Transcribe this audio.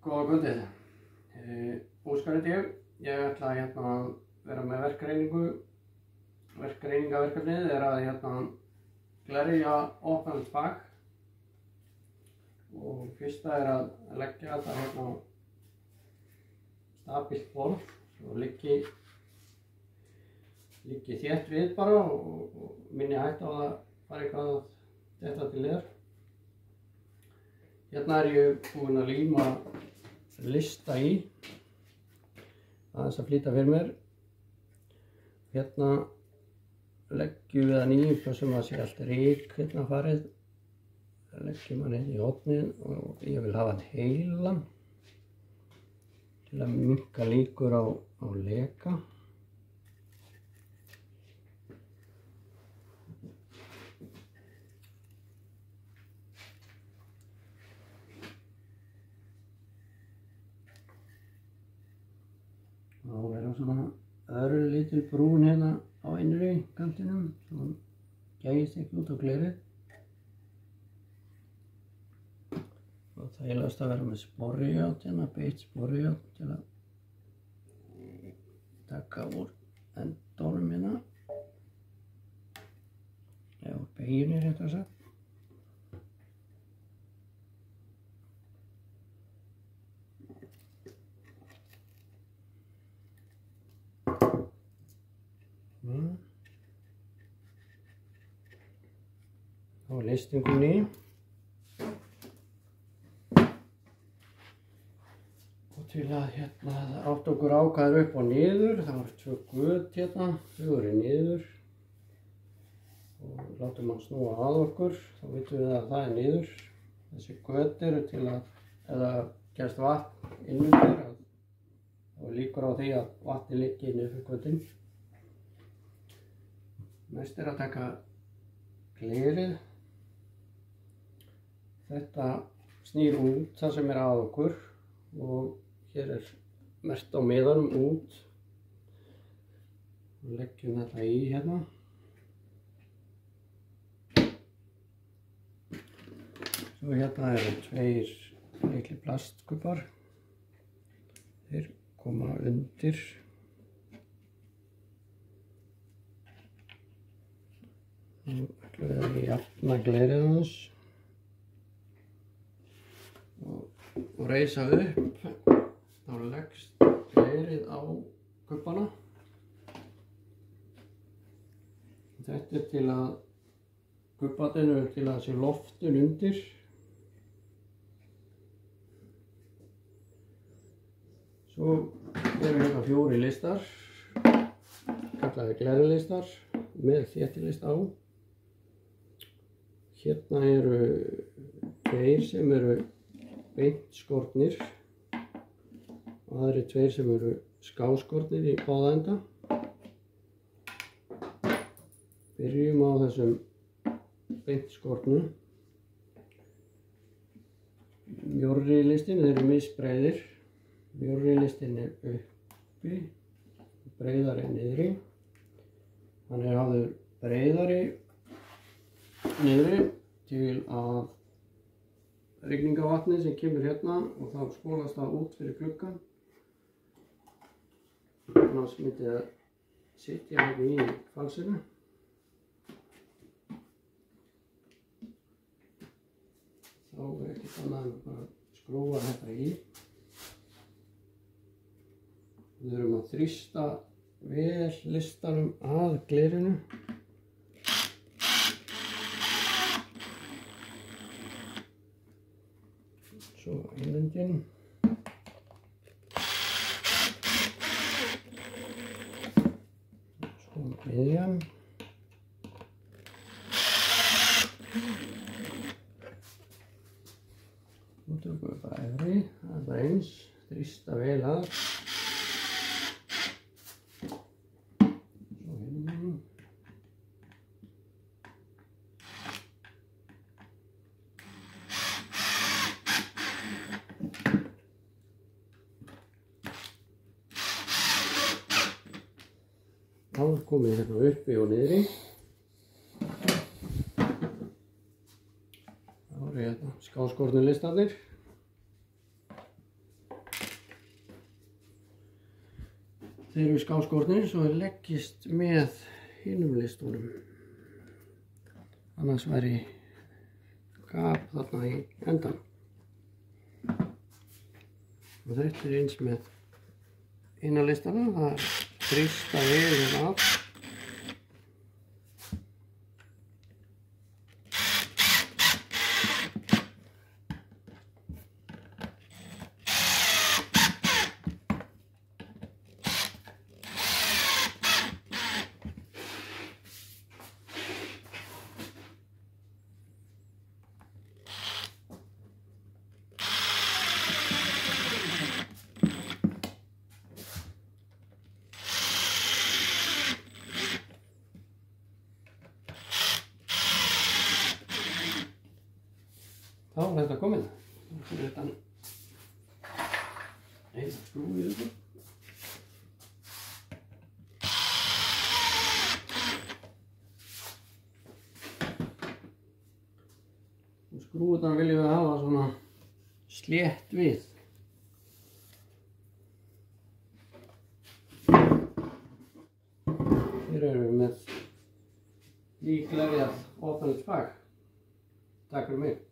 Góða kvöldið. Óskar heiti ég. Ég ætla að vera með verkreiningaverkefnið er að glerja opnalegt þak og fyrsta er að leggja þetta stabilt borð og liggi þétt við bara og minni hægt á að fara eitthvað að detta til niður. Hérna er ég búinn að líma lista í, aðeins að flýta fyrir mér. Hérna leggjum við að nýju pössum að sé allt ryk hérna farið. Leggjum hann hérna í hornið og ég vil hafa hann heilan til að minnka líkur á leka. Þá verður svona örlítil brún hérna á innri kantinum, svo hann gægist ekki út á glerið. Og þægilegast að vera með sporjárn hérna, beitt sporjárn til að taka úr endunum hérna. Eða úr beygjunni réttara sagt. Þá er listingunni í. Og til að átta okkur á hvað er upp og niður, það eru tvö göt hérna, þau eru niður. Og látum hann snúa að okkur, þá vitum við að það er niður. Þessi göt eru til að, ef það gerst vatn innundir, þá líkur á því að vatni liggi inn yfir götin. Næst er að taka glerið. Þetta snýr út það sem er að okkur og hér er merkt á miðanum út. Og leggjum þetta í hérna. Svo hérna eru tveir litli plastkubbar. Þeir koma undir. Nú ætlum við að jafna glerið hans og reisa upp. Þá leggst glerið á kubbana. Þetta er til að kubbarnir eru til að sé loftun undir. Svo eru hérna 4 listar, kallaði glerlistar með þéttilist á. Hérna eru 2 sem eru beint skornir og aðri 2 sem eru skáskornir í báða enda. Byrjum á þessum beint skornu. Mjórri listin, þeir eru misbreiðir. Mjórri listin er uppi, breiðari niðri. Hann er hafður breiðari niðri til að rigningavatnið sem kemur hérna og þá spólast það út fyrir gluggann. Annars myndi það sitja hérna í falsinu. Þá er ekkert annað en bara skrúfa þetta í. Við þurfum að þrýsta vel listanum að glerinu. Svo innendinn. Svo miðjan. Nú tökum við bara efri, það er bara eins, þrýsta vel að. Svo innendinn. Þá er komið hérna uppi og niðri. Þá eru hérna skáskornu listarnir. Þeir eru skáskornir svo þeir leggist með hinum listunum. Annars væri gap þarna í endan. Og þetta er eins með eina listana, það þrýsta við hérna af. Þá er þetta komið. Þá er þetta eina skrúf í þessu. Og skrúfurnar viljum við hafa svona slétt við. Hér erum við með líklega opnandi spag. Takk fyrir mig.